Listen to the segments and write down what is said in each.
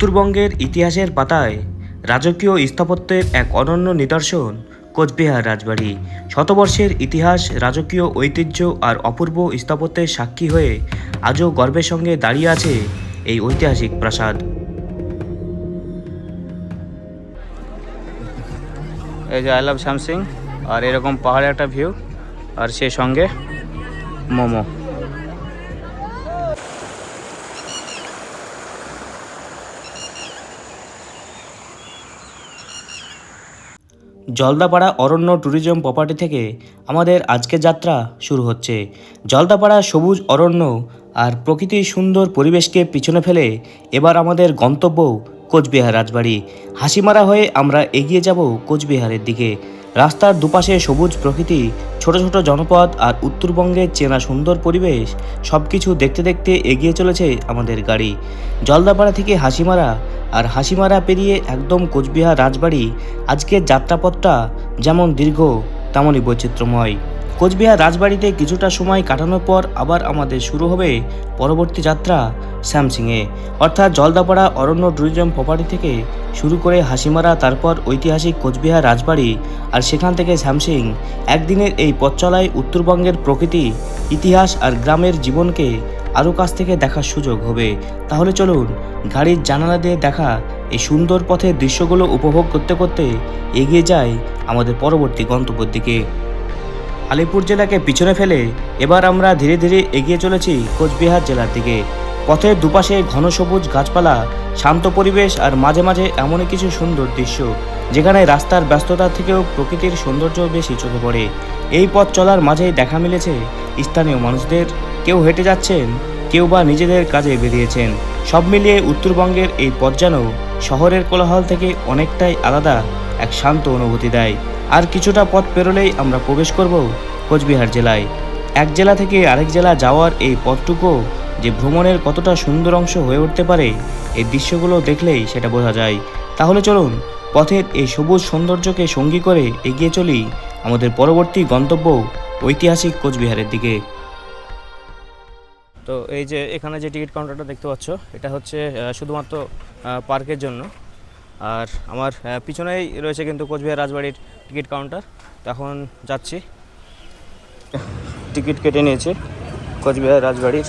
উত্তরবঙ্গের ইতিহাসের পাতায় রাজকীয় স্থাপত্যের এক অনন্য নিদর্শন কোচবিহার রাজবাড়ি। শতবর্ষের ইতিহাস, রাজকীয় ঐতিহ্য আর অপূর্ব স্থাপত্যের সাক্ষী হয়ে আজও গর্বের সঙ্গে দাঁড়িয়ে আছে এই ঐতিহাসিক প্রাসাদ। এই যে আই লাভ স্যামসিং, আর এরকম পাহাড়ের একটা ভিউ, আর সেই সঙ্গে মোমো। জলদাপাড়া অরণ্য ট্যুরিজম প্রপার্টি থেকে আমাদের আজকের যাত্রা শুরু হচ্ছে। জলদাপাড়া সবুজ অরণ্য আর প্রকৃতির সুন্দর পরিবেশকে পিছনে ফেলে এবার আমাদের গন্তব্য কোচবিহার রাজবাড়ি। হাসিমারা হয়ে আমরা এগিয়ে যাব কোচবিহারের দিকে। রাস্তার দুপাশে সবুজ প্রকৃতি, ছোট ছোট জনপদ আর উত্তরবঙ্গের চেনা সুন্দর পরিবেশ, সব কিছু দেখতে দেখতে এগিয়ে চলেছে আমাদের গাড়ি। জলদাপাড়া থেকে হাসিমারা, আর হাসিমারা পেরিয়ে একদম কোচবিহার রাজবাড়ি। আজকের যাত্রাপথটা যেমন দীর্ঘ তেমনই বৈচিত্র্যময়। কোচবিহার রাজবাড়িতে কিছুটা সময় কাটানোর পর আবার আমাদের শুরু হবে পরবর্তী যাত্রা স্যামসিংয়ে, অর্থাৎ জলদাপাড়া অরণ্য ট্যুরিজম প্রপার্টি থেকে শুরু করে হাসিমারা, তারপর ঐতিহাসিক কোচবিহার রাজবাড়ি, আর সেখান থেকে স্যামসিং। একদিনের এই পথ চলায় উত্তরবঙ্গের প্রকৃতি, ইতিহাস আর গ্রামের জীবনকে আরও কাছ থেকে দেখার সুযোগ হবে। তাহলে চলুন গাড়ির জানালা দিয়ে দেখা এই সুন্দর পথের দৃশ্যগুলো উপভোগ করতে করতে এগিয়ে যাই আমাদের পরবর্তী গন্তব্যের দিকে। আলিপুর জেলাকে পিছনে ফেলে এবার আমরা ধীরে ধীরে এগিয়ে চলেছি কোচবিহার জেলার দিকে। পথের দুপাশে ঘন সবুজ গাছপালা, শান্ত পরিবেশ আর মাঝে মাঝে এমনই কিছু সুন্দর দৃশ্য যেখানে রাস্তার ব্যস্ততা থেকেও প্রকৃতির সৌন্দর্য বেশি চোখে পড়ে। এই পথ চলার মাঝেই দেখা মিলেছে স্থানীয় মানুষদের। কেউ হেঁটে যাচ্ছেন, কেউ বা নিজেদের কাজে বেরিয়েছেন। সব মিলিয়ে উত্তরবঙ্গের এই পথ যেন শহরের কোলাহল থেকে অনেকটাই আলাদা এক শান্ত অনুভূতি দেয়। আর কিছুটা পথ পেরোলেই আমরা প্রবেশ করব কোচবিহার জেলায়। এক জেলা থেকে আরেক জেলা যাওয়ার এই পথটুকু যে ভ্রমণের কতটা সুন্দর অংশ হয়ে উঠতে পারে, এই দৃশ্যগুলো দেখলেই সেটা বোঝা যায়। তাহলে চলুন পথের এই সবুজ সৌন্দর্যকে সঙ্গী করে এগিয়ে চলি আমাদের পরবর্তী গন্তব্য ঐতিহাসিক কোচবিহারের দিকে। তো এই যে এখানে যে টিকিট কাউন্টারটা দেখতে পাচ্ছ, এটা হচ্ছে শুধুমাত্র পার্কের জন্য। আর আমার পিছনেই রয়েছে কিন্তু কোচবিহার রাজবাড়ির টিকিট কাউন্টার। তো এখন যাচ্ছি, টিকিট কেটে নিয়েছি কোচবিহার রাজবাড়ির।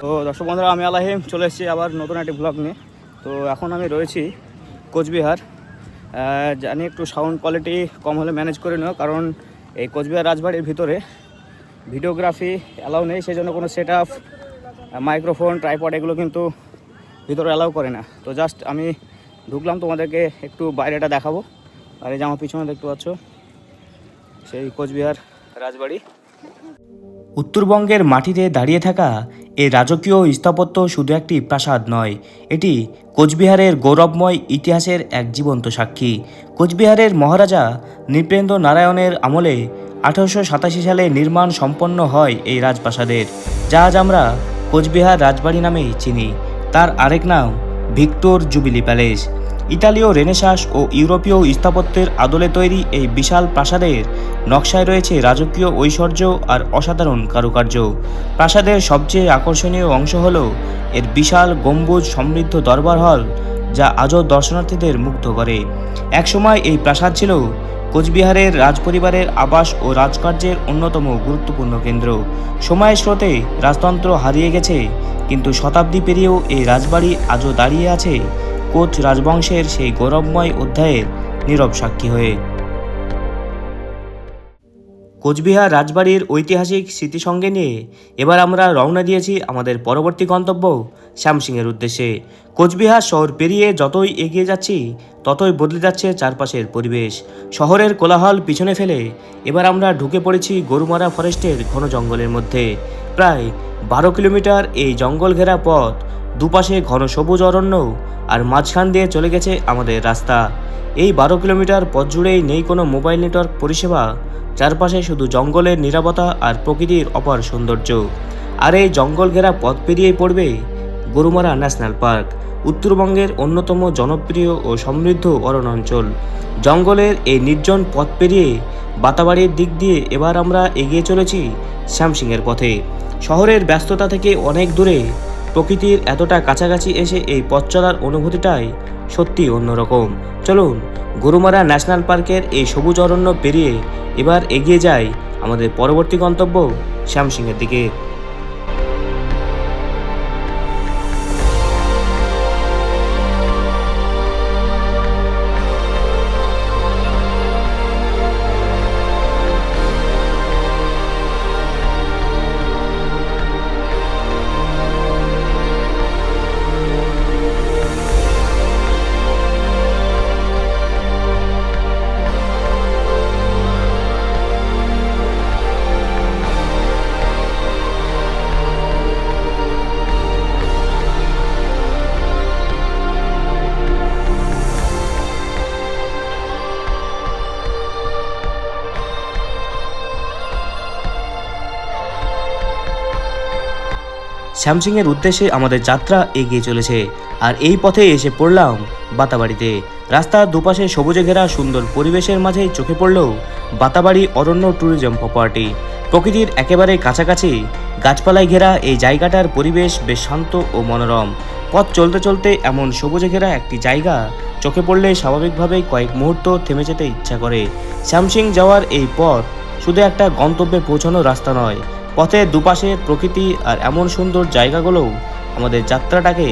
তো দর্শক বন্ধুরা, আমি আলাহিম চলে এসেছি আবার নতুন একটি ব্লগ নিয়ে। তো এখন আমি রয়েছি কোচবিহার। জানি একটু সাউন্ড কোয়ালিটি কম হলে ম্যানেজ করে নিও, কারণ এই কোচবিহার রাজবাড়ির ভিতরে ভিডিওগ্রাফি অ্যালাউ নেই, সেই জন্য কোনো সেট আপ, মাইক্রোফোন, ট্রাইপড এগুলো কিন্তু ভিতরে অ্যালাউ করে না। তো জাস্ট আমি ঢুকলাম, তোমাদেরকে একটু বাইরেটা দেখাবো। আর এই যে আমার পিছনে দেখতে পাচ্ছ সেই কোচবিহার রাজবাড়ি। উত্তরবঙ্গের মাটিতে দাঁড়িয়ে থাকা এই রাজকীয় স্থাপত্য শুধু একটি প্রাসাদ নয়, এটি কোচবিহারের গৌরবময় ইতিহাসের এক জীবন্ত সাক্ষী। কোচবিহারের মহারাজা নৃপেন্দ্র নারায়ণের আমলে 1887 সালে নির্মাণ সম্পন্ন হয় এই রাজপ্রাসাদের, যা আজ আমরা কোচবিহার রাজবাড়ি নামেই চিনি। তার আরেক নাম ভিক্টোর জুবিলি প্যালেস। ইতালীয় রেনেসাঁস ও ইউরোপীয় স্থাপত্যের আদলে তৈরি এই বিশাল প্রাসাদের নকশায় রয়েছে রাজকীয় ঐশ্বর্য আর অসাধারণ কারুকার্য। প্রাসাদের সবচেয়ে আকর্ষণীয় অংশ হল এর বিশাল গম্বুজ সমৃদ্ধ দরবার হল, যা আজও দর্শনার্থীদের মুগ্ধ করে। একসময় এই প্রাসাদ ছিল কোচবিহারের রাজপরিবারের আবাস ও রাজকার্যের অন্যতম গুরুত্বপূর্ণ কেন্দ্র। সময়ের স্রোতে রাজতন্ত্র হারিয়ে গেছে, কিন্তু শতাব্দী পেরিয়েও এই রাজবাড়ি আজও দাঁড়িয়ে আছে কোচ রাজবংশের সেই গৌরবময় অধ্যায়ের নীরব সাক্ষী হয়ে। কোচবিহার রাজবাড়ির ঐতিহাসিক স্মৃতি সঙ্গে নিয়ে এবার আমরা রওনা দিয়েছি আমাদের পরবর্তী গন্তব্য স্যামসিংয়ের উদ্দেশ্যে। কোচবিহার শহর পেরিয়ে যতই এগিয়ে যাচ্ছি ততই বদলে যাচ্ছে চারপাশের পরিবেশ। শহরের কোলাহল পিছনে ফেলে এবার আমরা ঢুকে পড়েছি গরুমারা ফরেস্টের ঘন জঙ্গলের মধ্যে। প্রায় 12 কিলোমিটার এই জঙ্গল ঘেরা পথ, দুপাশে ঘন সবুজ অরণ্য, আর মাঝখান দিয়ে চলে গেছে আমাদের রাস্তা। এই 12 কিলোমিটার পথ জুড়েই নেই কোনো মোবাইল নেটওয়ার্ক পরিষেবা, চারপাশে শুধু জঙ্গলের নীরবতা আর প্রকৃতির অপার সৌন্দর্য। আর এই জঙ্গল ঘেরা পথ পেরিয়েই পড়বে গরুমারা ন্যাশনাল পার্ক, উত্তরবঙ্গের অন্যতম জনপ্রিয় ও সমৃদ্ধ অরণ্যাঞ্চল। জঙ্গলের এই নির্জন পথ পেরিয়ে বাতাবাড়ির দিক দিয়ে এবার আমরা এগিয়ে চলেছি শ্যামসিংয়ের পথে। শহরের ব্যস্ততা থেকে অনেক দূরে প্রকৃতির এতটা কাছাকাছি এসে এই পথ চলার অনুভূতিটাই সত্যি অন্যরকম। চলুন গরুমারা ন্যাশনাল পার্কের এই সবুজ অরণ্য পেরিয়ে এবার এগিয়ে যাই আমাদের পরবর্তী গন্তব্য শ্যামসিংয়ের দিকে। শ্যামসিংয়ের উদ্দেশ্যে আমাদের যাত্রা এগিয়ে চলেছে, আর এই পথে এসে পড়লাম বাতাবাড়িতে। রাস্তার দুপাশে সবুজে ঘেরা সুন্দর পরিবেশের মাঝেই চোখে পড়ল বাতাবাড়ি অরণ্য ট্যুরিজম প্রপার্টি। প্রকৃতির একেবারে কাছাকাছি গাছপালায় ঘেরা এই জায়গাটার পরিবেশ বেশ শান্ত ও মনোরম। পথ চলতে চলতে এমন সবুজে ঘেরা একটি জায়গা চোখে পড়লে স্বাভাবিকভাবেই কয়েক মুহূর্ত থেমে যেতে ইচ্ছা করে। শ্যামসিং যাওয়ার এই পথ শুধু একটা গন্তব্যে পৌঁছানোর রাস্তা নয়, পথের দুপাশের প্রকৃতি আর এমন সুন্দর জায়গাগুলো আমাদের যাত্রাটাকে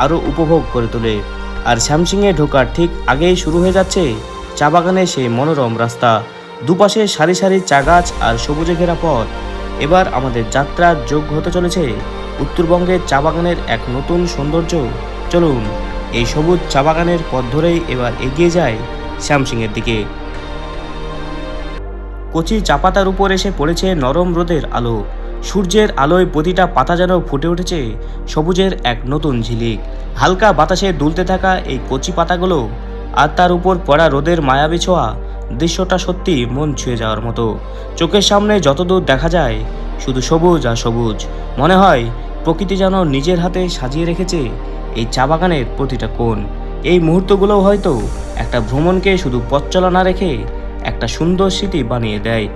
আরও উপভোগ করে তোলে। আর শ্যামসিংয়ে ঢোকার ঠিক আগেই শুরু হয়ে যাচ্ছে চা বাগানের সেই মনোরম রাস্তা। দুপাশে সারি সারি চা গাছ আর সবুজে ঘেরা পথ। এবার আমাদের যাত্রার যোগ হতে চলেছে উত্তরবঙ্গের চা বাগানের এক নতুন সৌন্দর্য। চলুন এই সবুজ চা বাগানের পথ ধরেই এবার এগিয়ে যায় শ্যামসিংয়ের দিকে। কচি চা পাতার উপর এসে পড়েছে নরম রোদের আলো। সূর্যের আলোয় প্রতিটা পাতা যেন ফুটে উঠেছে সবুজের এক নতুন ঝিলিক। হালকা বাতাসে দুলতে থাকা এই কচি পাতাগুলো আর তার উপর পড়া রোদের মায়াবী ছোঁয়া, দৃশ্যটা সত্যি মন ছুঁয়ে যাওয়ার মতো। চোখের সামনে যতদূর দেখা যায় শুধু সবুজ আর সবুজ। মনে হয় প্রকৃতি যেন নিজের হাতে সাজিয়ে রেখেছে এই চা বাগানের প্রতিটা কোণ। এই মুহূর্তগুলো হয়তো একটা ভ্রমণকে শুধু পথ চলা না রেখে একটা সুন্দর স্মৃতি বানিয়ে দেয়।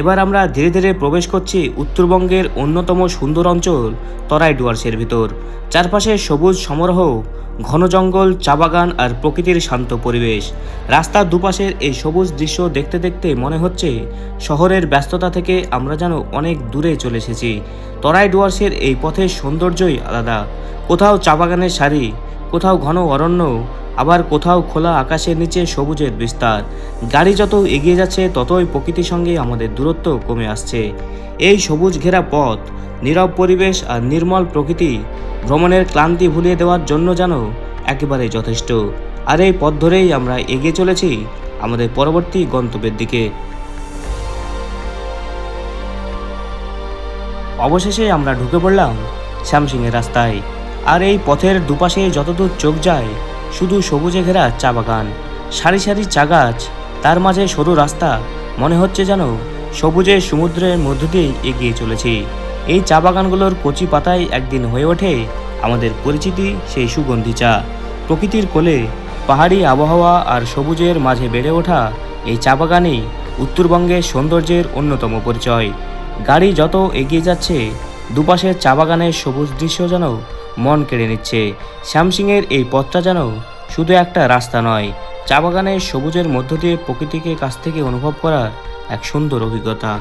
এবার আমরা ধীরে ধীরে প্রবেশ করছি উত্তরবঙ্গের অন্যতম সুন্দর অঞ্চল তরাই ডুয়ার্সের ভিতর। চারপাশে সবুজ সমারোহ, ঘন জঙ্গল, চা বাগান আর প্রকৃতির শান্ত পরিবেশ। রাস্তার দুপাশের এই সবুজ দৃশ্য দেখতে দেখতে মনে হচ্ছে শহরের ব্যস্ততা থেকে আমরা যেন অনেক দূরে চলে এসেছি। তরাই ডুয়ার্সের এই পথের সৌন্দর্যই আলাদা। কোথাও চা বাগানের সারি, কোথাও ঘন অরণ্য, আবার কোথাও খোলা আকাশের নিচে সবুজের বিস্তার। গাড়ি যত এগিয়ে যাচ্ছে ততই প্রকৃতির সঙ্গে আমাদের দূরত্ব কমে আসছে। এই সবুজ ঘেরা পথ, নীরব পরিবেশ আর নির্মল প্রকৃতি ভ্রমণের ক্লান্তি ভুলিয়ে দেওয়ার জন্য যেন একেবারে যথেষ্ট। আর এই পথ ধরেই আমরা এগিয়ে চলেছি আমাদের পরবর্তী গন্তব্যের দিকে। অবশেষে আমরা ঢুকে পড়লাম শ্যামসিংয়ের রাস্তায়। আর এই পথের দুপাশে যতদূর চোখ যায় শুধু সবুজে ঘেরা চা বাগান, সারি সারি চা গাছ, তার মাঝে সরু রাস্তা। মনে হচ্ছে যেন সবুজের সমুদ্রের মধ্য দিয়ে এগিয়ে চলেছি। এই চা বাগানগুলোর কচি পাতায় একদিন হয়ে ওঠে আমাদের পরিচিতি সেই সুগন্ধি চা। প্রকৃতির কোলে পাহাড়ি আবহাওয়া আর সবুজের মাঝে বেড়ে ওঠা এই চা বাগানই উত্তরবঙ্গের সৌন্দর্যের অন্যতম পরিচয়। গাড়ি যত এগিয়ে যাচ্ছে দুপাশের চা বাগানের সবুজ দৃশ্য যেন মন কেড়ে নিচ্ছে। শ্যামসিংয়ের এই পথটা যেন শুধু একটা রাস্তা নয়, চা বাগানের সবুজের মধ্য দিয়ে প্রকৃতিকে কাছ থেকে অনুভব করার এক সুন্দর অভিজ্ঞতা।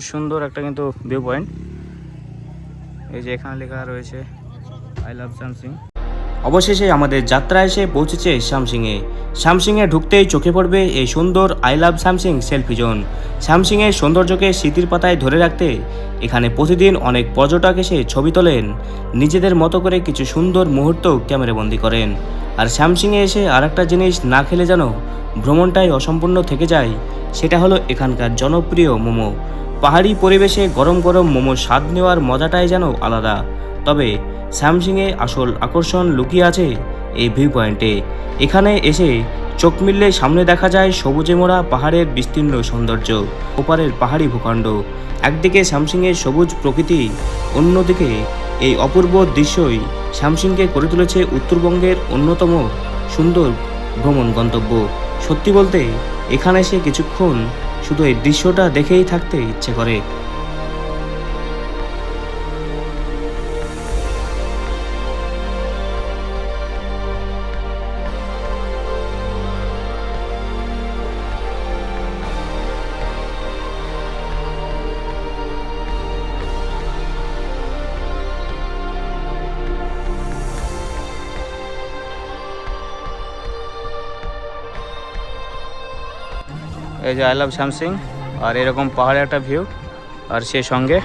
খুব সুন্দর একটা কিন্তু ভিউ পয়েন্ট। এই যে এখানে লেখা রয়েছে আই লাভ সামসিং। অবশেষে আমাদের যাত্রা এসে পৌঁছেছে স্যামসিংয়ে। স্যামসিংয়ে ঢুকতেই চোখে পড়বে এই সুন্দর I love Samsung selfie zone. স্যামসিংয়ের সৌন্দর্যকে স্মৃতির পাতায় ধরে রাখতে এখানে প্রতিদিন অনেক পর্যটক এসে ছবি তোলেন, নিজেদের মতো করে কিছু সুন্দর মুহূর্ত ক্যামেরাবন্দি করেন। আর স্যামসিংয়ে এসে আর একটা জিনিস না খেলে যেন ভ্রমণটাই অসম্পূর্ণ থেকে যায়, সেটা হলো এখানকার জনপ্রিয় মোমো। পাহাড়ি পরিবেশে গরম গরম মোমো স্বাদ নেওয়ার মজাটাই যেন আলাদা। তবে স্যামসিংয়ে আসল আকর্ষণ লুকিয়ে আছে এই ভিউ পয়েন্টে। এখানে এসে চোখ মিললে সামনে দেখা যায় সবুজে মোড়া পাহাড়ের বিস্তীর্ণ সৌন্দর্য, ওপারের পাহাড়ি ভূখণ্ড। একদিকে স্যামসিংয়ের সবুজ প্রকৃতি, অন্যদিকে এই অপূর্ব দৃশ্যই স্যামসিংকে করে তুলেছে উত্তরবঙ্গের অন্যতম সুন্দর ভ্রমণ গন্তব্য। সত্যি বলতে এখানে এসে কিছুক্ষণ শুধু এই দৃশ্যটা দেখেই থাকতে ইচ্ছে করে। এই যে আই লাভ স্যামসিং, আর এরকম পাহাড়ে একটা ভিউ, আর সেই সঙ্গে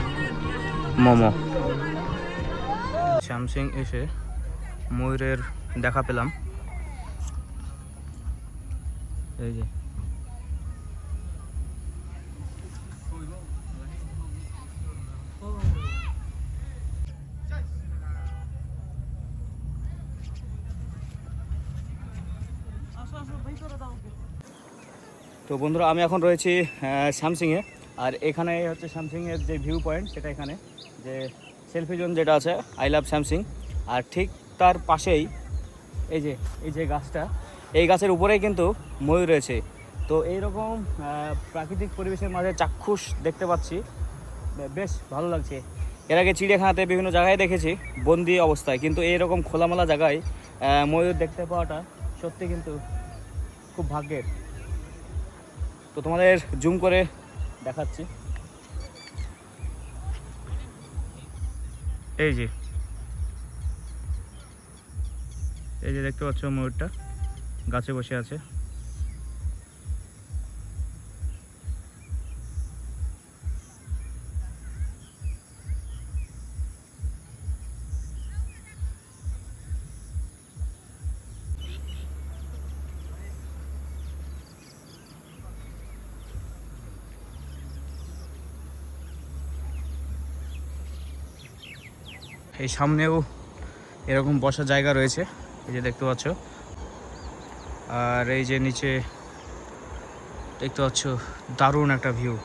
মোমো। স্যামসিং এসে ময়ূরের দেখা পেলাম। এই যে তো বন্ধুরা, আমি এখন রয়েছি স্যামসিংয়ে। আর এখানে হচ্ছে স্যামসিংয়ের যে ভিউ পয়েন্ট, সেটা এখানে যে সেলফি জোন যেটা আছে আই লাভ স্যামসিং। আর ঠিক তার পাশেই এই যে গাছটা, এই গাছের উপরেই কিন্তু ময়ূর রয়েছে। তো এইরকম প্রাকৃতিক পরিবেশের মাঝে চাক্ষুষ দেখতে পাচ্ছি, বেশ ভালো লাগছে। এর আগে চিড়িয়াখানাতে বিভিন্ন জায়গায় দেখেছি বন্দি অবস্থায়, কিন্তু এইরকম খোলামেলা জায়গায় ময়ূর দেখতে পাওয়াটা সত্যি কিন্তু খুব ভাগ্যের। তো তোমাদের জুম করে দেখাচ্ছি। এই যে দেখতে পাচ্ছ ময়ূরটা গাছে বসে আছে। এই সামনেও এরকম বসার জায়গা রয়েছে, এই যে দেখতে পাচ্ছ। আর এই যে নিচে দেখতে পাচ্ছ দারুণ একটা ভিউ।